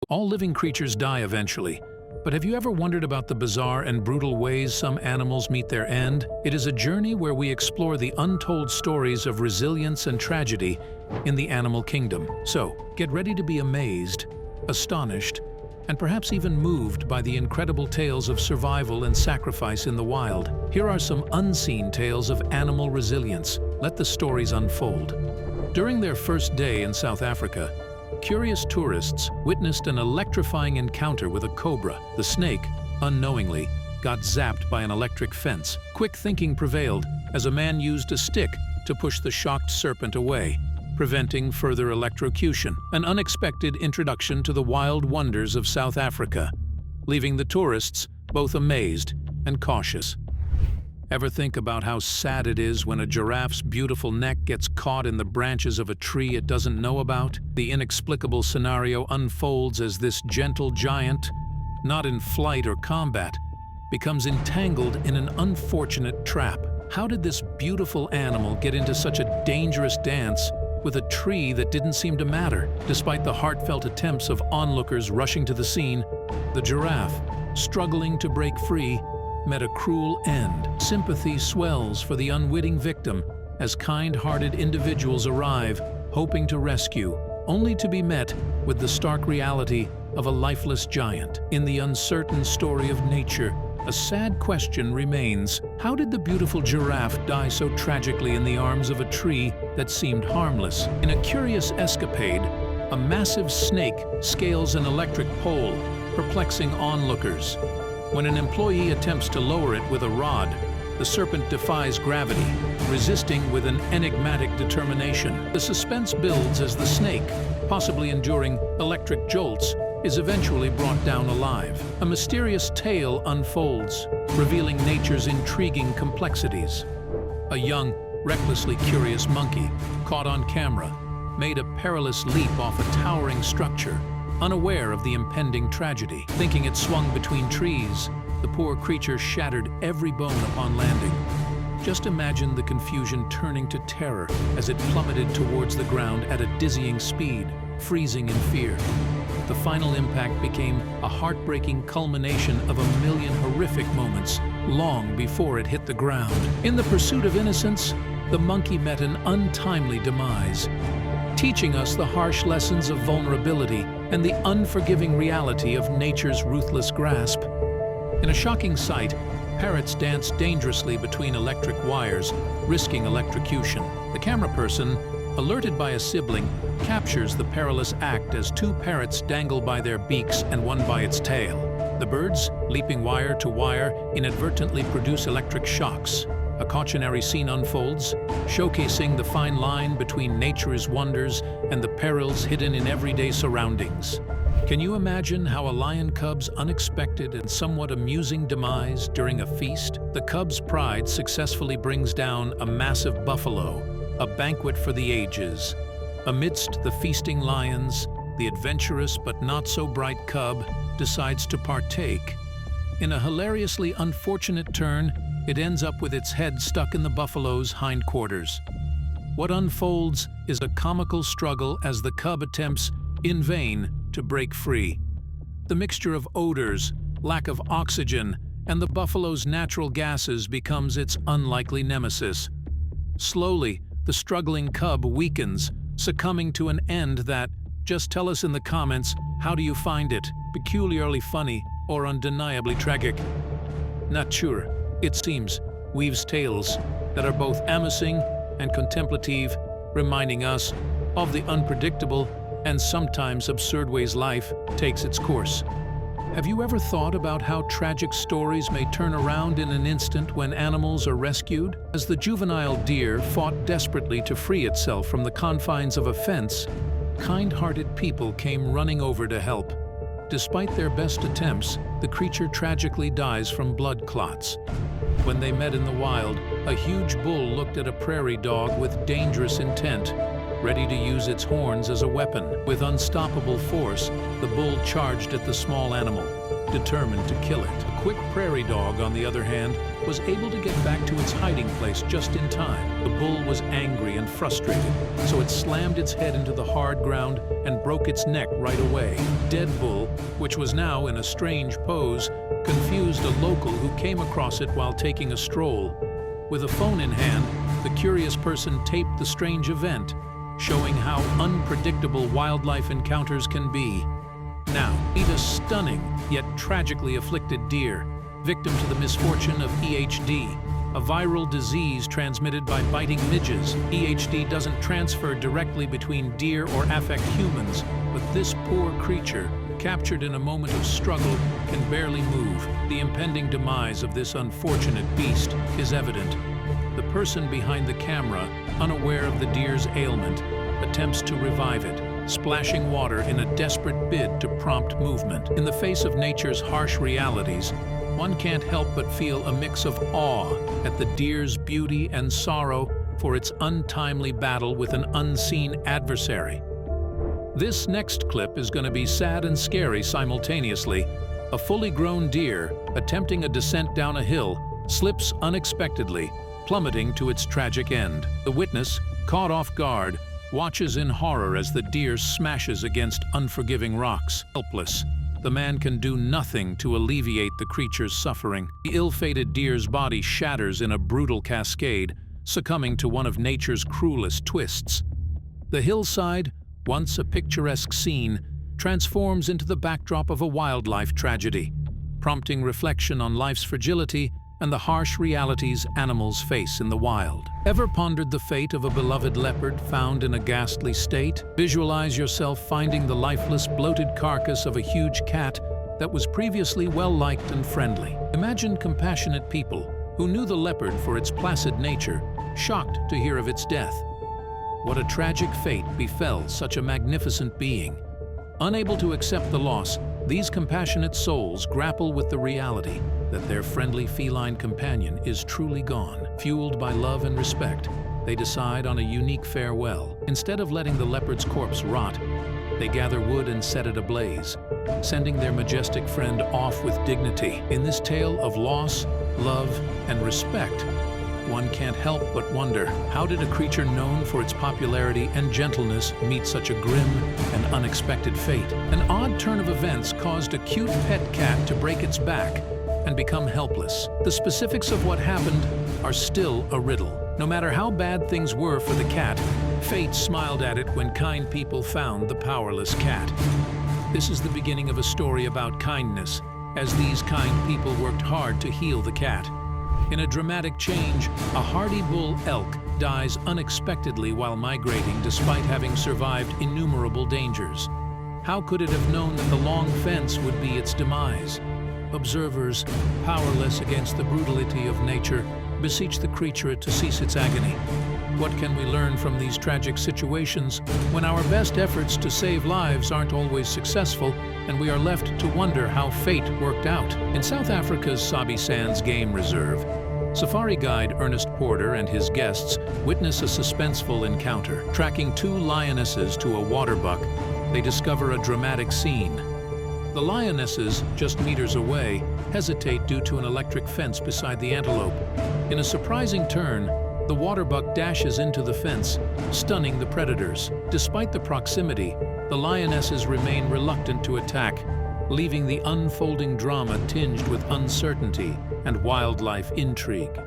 All living creatures die eventually, but have you ever wondered about the bizarre and brutal ways some animals meet their end? It is a journey where we explore the untold stories of resilience and tragedy in the animal kingdom. So, get ready to be amazed, astonished, and perhaps even moved by the incredible tales of survival and sacrifice in the wild. Here are some unseen tales of animal resilience. Let the stories unfold. During their first day in South Africa, curious tourists witnessed an electrifying encounter with a cobra. The snake, unknowingly, got zapped by an electric fence. Quick thinking prevailed as a man used a stick to push the shocked serpent away, preventing further electrocution. An unexpected introduction to the wild wonders of South Africa, leaving the tourists both amazed and cautious. Ever think about how sad it is when a giraffe's beautiful neck gets caught in the branches of a tree it doesn't know about? The inexplicable scenario unfolds as this gentle giant, not in flight or combat, becomes entangled in an unfortunate trap. How did this beautiful animal get into such a dangerous dance with a tree that didn't seem to matter? Despite the heartfelt attempts of onlookers rushing to the scene, the giraffe, struggling to break free, met a cruel end. Sympathy swells for the unwitting victim as kind-hearted individuals arrive, hoping to rescue, only to be met with the stark reality of a lifeless giant. In the uncertain story of nature, a sad question remains: how did the beautiful giraffe die so tragically in the arms of a tree that seemed harmless? In a curious escapade, a massive snake scales an electric pole, perplexing onlookers. When an employee attempts to lower it with a rod, the serpent defies gravity, resisting with an enigmatic determination. The suspense builds as the snake, possibly enduring electric jolts, is eventually brought down alive. A mysterious tale unfolds, revealing nature's intriguing complexities. A young, recklessly curious monkey, caught on camera, made a perilous leap off a towering structure, unaware of the impending tragedy. Thinking it swung between trees, the poor creature shattered every bone upon landing. Just imagine the confusion turning to terror as it plummeted towards the ground at a dizzying speed, freezing in fear. The final impact became a heartbreaking culmination of a million horrific moments long before it hit the ground. In the pursuit of innocence, the monkey met an untimely demise, teaching us the harsh lessons of vulnerability and the unforgiving reality of nature's ruthless grasp. In a shocking sight, parrots danced dangerously between electric wires, risking electrocution. The camera person, alerted by a sibling, captures the perilous act as two parrots dangle by their beaks and one by its tail. The birds, leaping wire to wire, inadvertently produce electric shocks. A cautionary scene unfolds, showcasing the fine line between nature's wonders and the perils hidden in everyday surroundings. Can you imagine how a lion cub's unexpected and somewhat amusing demise during a feast? The cub's pride successfully brings down a massive buffalo, a banquet for the ages. Amidst the feasting lions, the adventurous but not so bright cub decides to partake. In a hilariously unfortunate turn, it ends up with its head stuck in the buffalo's hindquarters. What unfolds is a comical struggle as the cub attempts, in vain, to break free. The mixture of odors, lack of oxygen, and the buffalo's natural gases becomes its unlikely nemesis. Slowly, the struggling cub weakens, succumbing to an end that, just tell us in the comments, how do you find it? Peculiarly funny or undeniably tragic? Nature, it seems, weaves tales that are both amusing and contemplative, reminding us of the unpredictable and sometimes absurd ways life takes its course. Have you ever thought about how tragic stories may turn around in an instant when animals are rescued? As the juvenile deer fought desperately to free itself from the confines of a fence, kind-hearted people came running over to help. Despite their best attempts, the creature tragically dies from blood clots. When they met in the wild, a huge bull looked at a prairie dog with dangerous intent, ready to use its horns as a weapon. With unstoppable force, the bull charged at the small animal, determined to kill it. A quick prairie dog, on the other hand, was able to get back to its hiding place just in time. The bull was angry and frustrated, so it slammed its head into the hard ground and broke its neck right away. Dead bull, which was now in a strange pose, confused a local who came across it while taking a stroll. With a phone in hand, the curious person taped the strange event, showing how unpredictable wildlife encounters can be. Now, meet a stunning yet tragically afflicted deer, victim to the misfortune of EHD, a viral disease transmitted by biting midges. EHD doesn't transfer directly between deer or affect humans, but this poor creature, captured in a moment of struggle, can barely move. The impending demise of this unfortunate beast is evident. The person behind the camera, unaware of the deer's ailment, attempts to revive it, splashing water in a desperate bid to prompt movement. In the face of nature's harsh realities, one can't help but feel a mix of awe at the deer's beauty and sorrow for its untimely battle with an unseen adversary. This next clip is going to be sad and scary simultaneously. A fully grown deer, attempting a descent down a hill, slips unexpectedly, plummeting to its tragic end. The witness, caught off guard, watches in horror as the deer smashes against unforgiving rocks. Helpless, the man can do nothing to alleviate the creature's suffering. The ill-fated deer's body shatters in a brutal cascade, succumbing to one of nature's cruelest twists. The hillside, once a picturesque scene, transforms into the backdrop of a wildlife tragedy, prompting reflection on life's fragility and the harsh realities animals face in the wild. Ever pondered the fate of a beloved leopard found in a ghastly state? Visualize yourself finding the lifeless, bloated carcass of a huge cat that was previously well-liked and friendly. Imagine compassionate people who knew the leopard for its placid nature, shocked to hear of its death. What a tragic fate befell such a magnificent being. Unable to accept the loss, these compassionate souls grapple with the reality that their friendly feline companion is truly gone. Fueled by love and respect, they decide on a unique farewell. Instead of letting the leopard's corpse rot, they gather wood and set it ablaze, sending their majestic friend off with dignity. In this tale of loss, love, and respect, one can't help but wonder, how did a creature known for its popularity and gentleness meet such a grim and unexpected fate? An odd turn of events caused a cute pet cat to break its back and become helpless. The specifics of what happened are still a riddle. No matter how bad things were for the cat, fate smiled at it when kind people found the powerless cat. This is the beginning of a story about kindness, as these kind people worked hard to heal the cat. In a dramatic change, a hardy bull elk dies unexpectedly while migrating despite having survived innumerable dangers. How could it have known that the long fence would be its demise? Observers, powerless against the brutality of nature, beseech the creature to cease its agony. What can we learn from these tragic situations when our best efforts to save lives aren't always successful and we are left to wonder how fate worked out? In South Africa's Sabi Sands Game Reserve, safari guide Ernest Porter and his guests witness a suspenseful encounter. Tracking two lionesses to a water buck, they discover a dramatic scene. The lionesses, just meters away, hesitate due to an electric fence beside the antelope. In a surprising turn, the waterbuck dashes into the fence, stunning the predators. Despite the proximity, the lionesses remain reluctant to attack, leaving the unfolding drama tinged with uncertainty and wildlife intrigue.